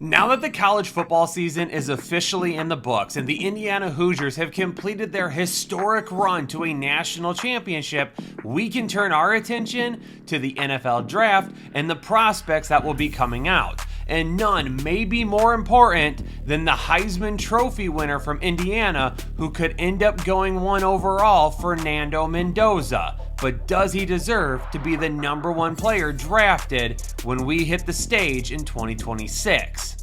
Now that the college football season is officially in the books and the Indiana Hoosiers have completed their historic run to a national championship, we can turn our attention to the NFL draft and the prospects that will be coming out. And none may be more important than the Heisman Trophy winner from Indiana, who could end up going 1 overall, Fernando Mendoza. But does he deserve to be the number 1 player drafted when we hit the stage in 2026?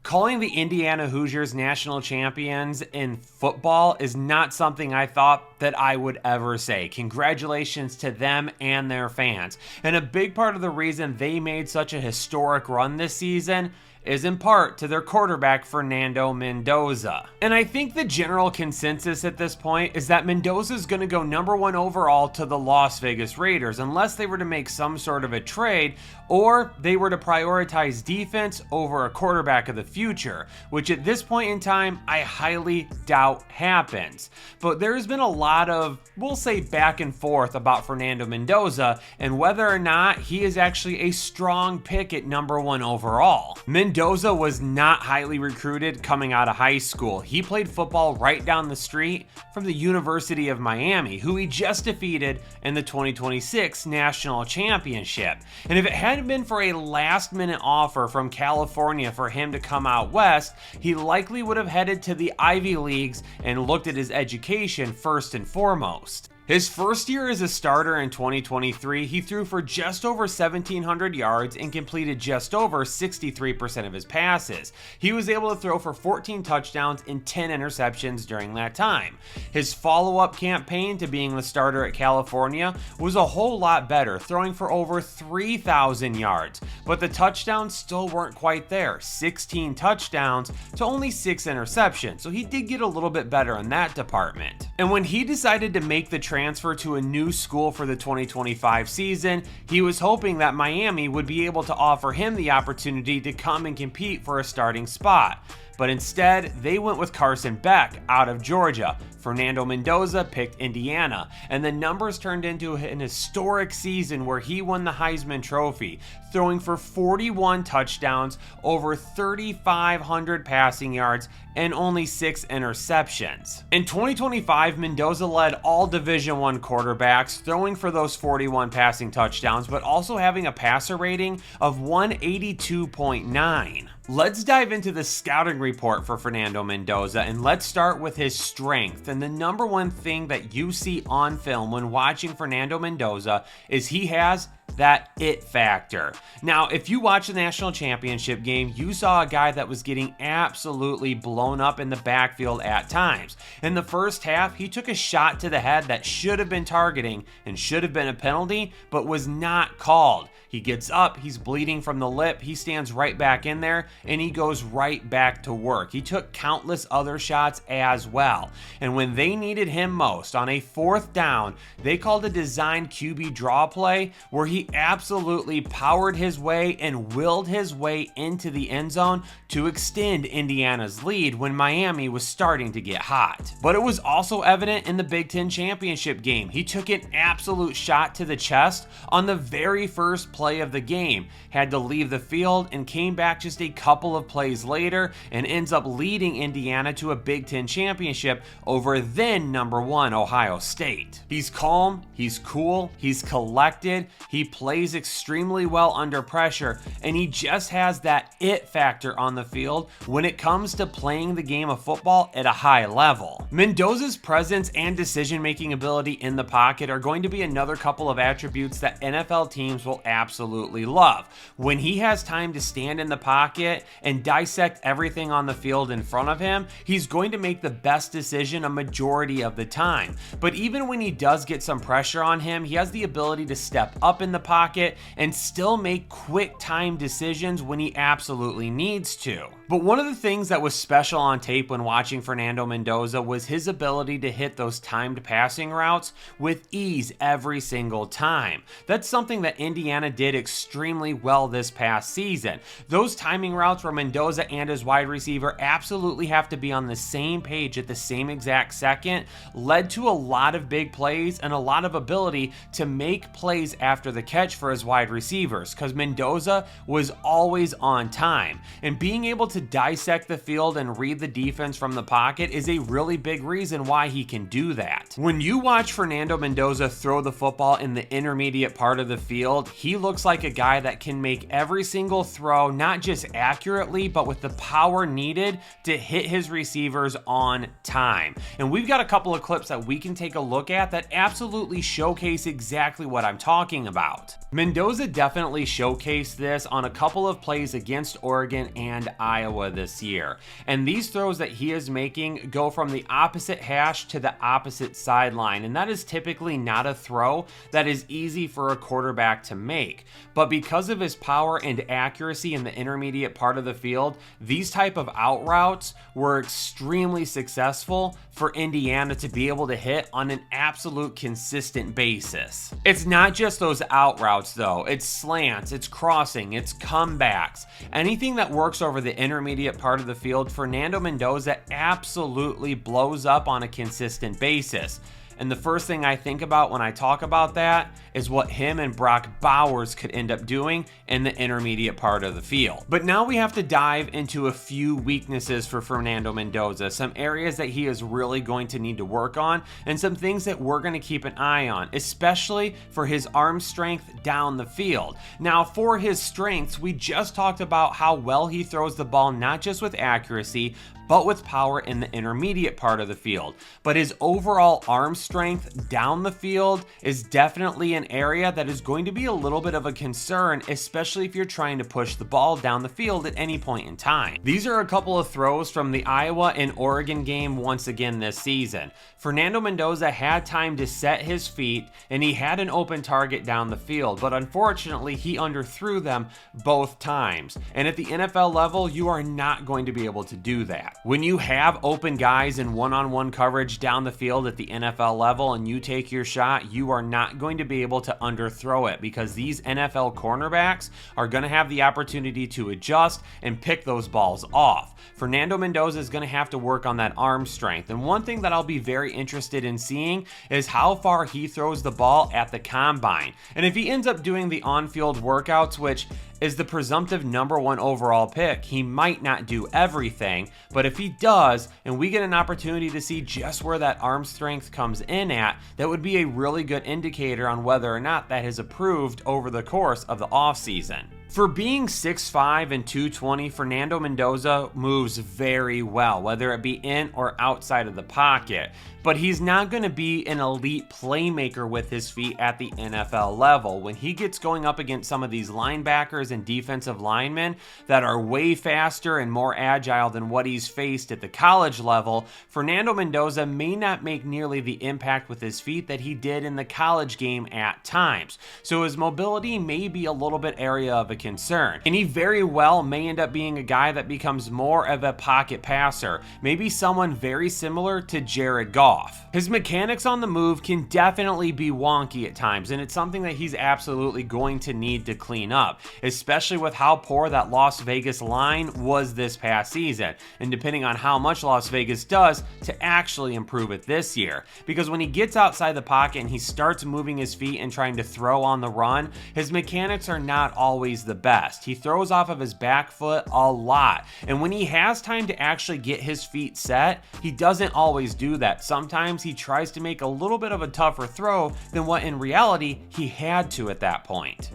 Calling the Indiana Hoosiers national champions in football is not something I thought that I would ever say. Congratulations to them and their fans. And a big part of the reason they made such a historic run this season is in part to their quarterback, Fernando Mendoza. And I think the general consensus at this point is that Mendoza is going to go number 1 overall to the Las Vegas Raiders, unless they were to make some sort of a trade or they were to prioritize defense over a quarterback of the future, which at this point in time, I highly doubt happens. But there's been a lot of, we'll say, back and forth about Fernando Mendoza and whether or not he is actually a strong pick at number 1 overall. Mendoza was not highly recruited coming out of high school. He played football right down the street from the University of Miami, who he just defeated in the 2026 National Championship. And if it hadn't been for a last-minute offer from California for him to come out west, he likely would have headed to the Ivy Leagues and looked at his education first and foremost. His first year as a starter in 2023, he threw for just over 1,700 yards and completed just over 63% of his passes. He was able to throw for 14 touchdowns and 10 interceptions during that time. His follow-up campaign to being the starter at California was a whole lot better, throwing for over 3,000 yards, but the touchdowns still weren't quite there. 16 touchdowns to only 6 interceptions, so he did get a little bit better in that department. And when he decided to make the transfer to a new school for the 2025 season, he was hoping that Miami would be able to offer him the opportunity to come and compete for a starting spot. But instead, they went with Carson Beck out of Georgia. Fernando Mendoza picked Indiana, and the numbers turned into an historic season where he won the Heisman Trophy, throwing for 41 touchdowns, over 3,500 passing yards, and only 6 interceptions. In 2025, Mendoza led all Division I quarterbacks, throwing for those 41 passing touchdowns, but also having a passer rating of 182.9. Let's dive into the scouting report for Fernando Mendoza, and let's start with his strength. And the number one thing that you see on film when watching Fernando Mendoza is he has that it factor. Now, if you watch the national championship game, you saw a guy that was getting absolutely blown up in the backfield at times. In the first half, he took a shot to the head that should have been targeting and should have been a penalty, but was not called. He gets up, he's bleeding from the lip, he stands right back in there, and he goes right back to work. He took countless other shots as well. And when they needed him most, on a 4th down, they called a designed QB draw play where he absolutely powered his way and willed his way into the end zone to extend Indiana's lead when Miami was starting to get hot. But it was also evident in the Big Ten championship game. He took an absolute shot to the chest on the very first play of the game, had to leave the field and came back just a couple of plays later and ends up leading Indiana to a Big Ten championship over then number 1 Ohio State. He's calm, he's cool, he's collected, he plays extremely well under pressure, and he just has that it factor on the field when it comes to playing the game of football at a high level. Mendoza's presence and decision-making ability in the pocket are going to be another couple of attributes that NFL teams will absolutely love. When he has time to stand in the pocket and dissect everything on the field in front of him, he's going to make the best decision a majority of the time. But even when he does get some pressure on him, he has the ability to step up in the pocket and still make quick time decisions when he absolutely needs to. But one of the things that was special on tape when watching Fernando Mendoza was his ability to hit those timed passing routes with ease every single time. That's something that Indiana did extremely well this past season. Those timing routes where Mendoza and his wide receiver absolutely have to be on the same page at the same exact second led to a lot of big plays and a lot of ability to make plays after the the catch for his wide receivers, because Mendoza was always on time. And being able to dissect the field and read the defense from the pocket is a really big reason why he can do that. When you watch Fernando Mendoza throw the football in the intermediate part of the field, he looks like a guy that can make every single throw, not just accurately, but with the power needed to hit his receivers on time. And we've got a couple of clips that we can take a look at that absolutely showcase exactly what I'm talking about. Mendoza definitely showcased this on a couple of plays against Oregon and Iowa this year. And these throws that he is making go from the opposite hash to the opposite sideline. And that is typically not a throw that is easy for a quarterback to make. But because of his power and accuracy in the intermediate part of the field, these type of out routes were extremely successful for Indiana to be able to hit on an absolute consistent basis. It's not just those out routes though, it's slants, it's crossing, it's comebacks. Anything that works over the intermediate part of the field, Fernando Mendoza absolutely blows up on a consistent basis. And the first thing I think about when I talk about that is what him and Brock Bowers could end up doing in the intermediate part of the field. But now we have to dive into a few weaknesses for Fernando Mendoza, some areas that he is really going to need to work on, and some things that we're going to keep an eye on, especially for his arm strength down the field. Now, for his strengths, we just talked about how well he throws the ball, not just with accuracy, but with power in the intermediate part of the field. But his overall arm strength down the field is definitely an area that is going to be a little bit of a concern, especially if you're trying to push the ball down the field at any point in time. These are a couple of throws from the Iowa and Oregon game once again this season. Fernando Mendoza had time to set his feet and he had an open target down the field, but unfortunately he underthrew them both times. And at the NFL level, you are not going to be able to do that. When you have open guys in one-on-one coverage down the field at the NFL level and you take your shot, you are not going to be able to underthrow it, because these NFL cornerbacks are going to have the opportunity to adjust and pick those balls off. Fernando Mendoza is going to have to work on that arm strength. And one thing that I'll be very interested in seeing is how far he throws the ball at the combine. And if he ends up doing the on-field workouts, which is the presumptive #1 overall pick, he might not do everything, but if he does, and we get an opportunity to see just where that arm strength comes in at, that would be a really good indicator on whether or not that is approved over the course of the offseason. For being 6'5" and 220, Fernando Mendoza moves very well, whether it be in or outside of the pocket. But he's not going to be an elite playmaker with his feet at the NFL level. When he gets going up against some of these linebackers and defensive linemen that are way faster and more agile than what he's faced at the college level, Fernando Mendoza may not make nearly the impact with his feet that he did in the college game at times. So his mobility may be a little bit area of a concern. And he very well may end up being a guy that becomes more of a pocket passer, maybe someone very similar to Jared Goff. His mechanics on the move can definitely be wonky at times, and it's something that he's absolutely going to need to clean up, especially with how poor that Las Vegas line was this past season, and depending on how much Las Vegas does to actually improve it this year. Because when he gets outside the pocket and he starts moving his feet and trying to throw on the run, his mechanics are not always the best. He throws off of his back foot a lot, and when he has time to actually get his feet set, he doesn't always do that. Sometimes he tries to make a little bit of a tougher throw than what in reality he had to at that point.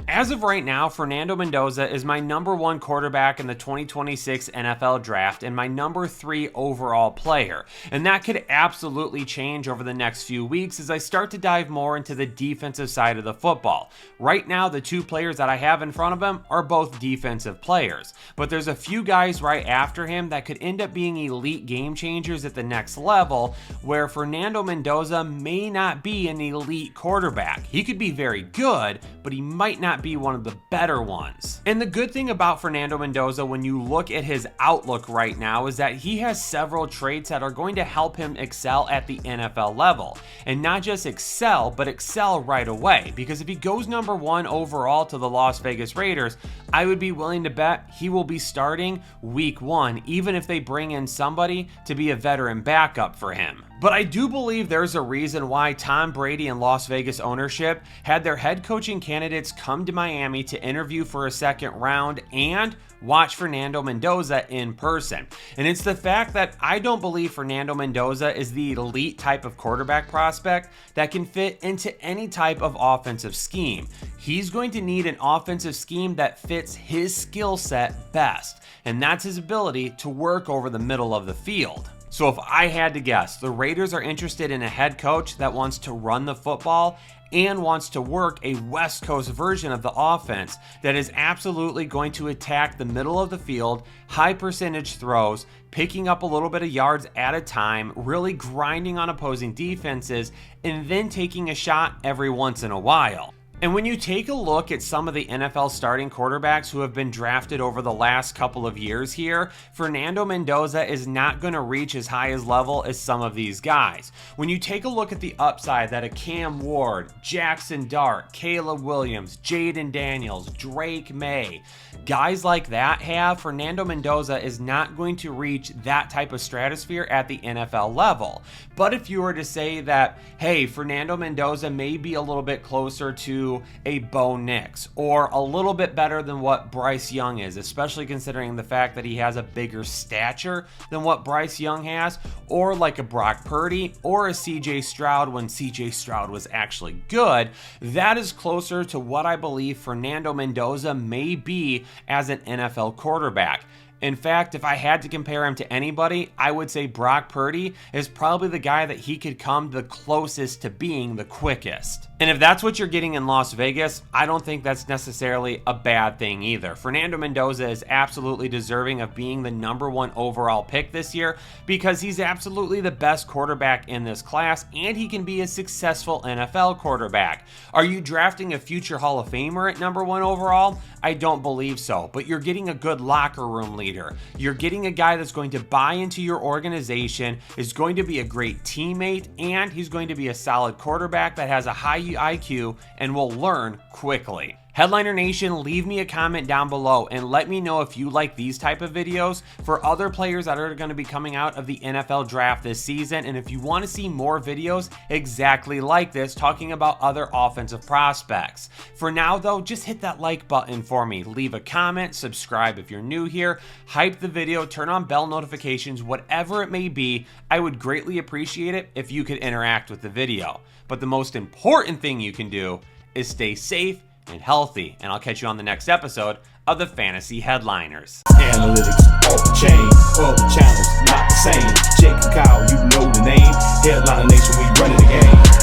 As of right now, Fernando Mendoza is my #1 quarterback in the 2026 NFL draft and my #3 overall player. And that could absolutely change over the next few weeks as I start to dive more into the defensive side of the football. Right now, the two players that I have in front of him are both defensive players, but there's a few guys right after him that could end up being elite game changers at the next level, where Fernando Mendoza may not be an elite quarterback. He could be very good, but he might not not be one of the better ones. And the good thing about Fernando Mendoza when you look at his outlook right now is that he has several traits that are going to help him excel at the NFL level. And not just excel, but excel right away. Because if he goes number 1 overall to the Las Vegas Raiders, I would be willing to bet he will be starting week 1, even if they bring in somebody to be a veteran backup for him. But I do believe there's a reason why Tom Brady and Las Vegas ownership had their head coaching candidates come to Miami to interview for a second round and watch Fernando Mendoza in person. And it's the fact that I don't believe Fernando Mendoza is the elite type of quarterback prospect that can fit into any type of offensive scheme. He's going to need an offensive scheme that fits his skill set best, and that's his ability to work over the middle of the field. So if I had to guess, the Raiders are interested in a head coach that wants to run the football and wants to work a West Coast version of the offense that is absolutely going to attack the middle of the field, high percentage throws, picking up a little bit of yards at a time, really grinding on opposing defenses, and then taking a shot every once in a while. And when you take a look at some of the NFL starting quarterbacks who have been drafted over the last couple of years here, Fernando Mendoza is not going to reach as high as level as some of these guys. When you take a look at the upside that a Cam Ward, Jackson Dart, Caleb Williams, Jaden Daniels, Drake May, guys like that have, Fernando Mendoza is not going to reach that type of stratosphere at the NFL level. But if you were to say that, hey, Fernando Mendoza may be a little bit closer to a Bo Nix or a little bit better than what Bryce Young is, especially considering the fact that he has a bigger stature than what Bryce Young has, or like a Brock Purdy or a CJ Stroud when CJ Stroud was actually good, that is closer to what I believe Fernando Mendoza may be as an NFL quarterback. In fact, if I had to compare him to anybody, I would say Brock Purdy is probably the guy that he could come the closest to being the quickest. And if that's what you're getting in Las Vegas, I don't think that's necessarily a bad thing either. Fernando Mendoza is absolutely deserving of being the number 1 overall pick this year because he's absolutely the best quarterback in this class and he can be a successful NFL quarterback. Are you drafting a future Hall of Famer at number 1 overall? I don't believe so, but you're getting a good locker room leader. You're getting a guy that's going to buy into your organization, is going to be a great teammate, and he's going to be a solid quarterback that has a high IQ and will learn quickly. Headliner Nation, leave me a comment down below and let me know if you like these type of videos for other players that are going to be coming out of the NFL draft this season, and if you want to see more videos exactly like this talking about other offensive prospects. For now though, just hit that like button for me, leave a comment, subscribe if you're new here, hype the video, turn on bell notifications, whatever it may be. I would greatly appreciate it if you could interact with the video. But the most important thing you can do is stay safe and healthy, and I'll catch you on the next episode of the Fantasy Headliners. Analytics off the chain, all the channels not the same. Jake and Kyle, you know the name. Headliner Nation, we running the game.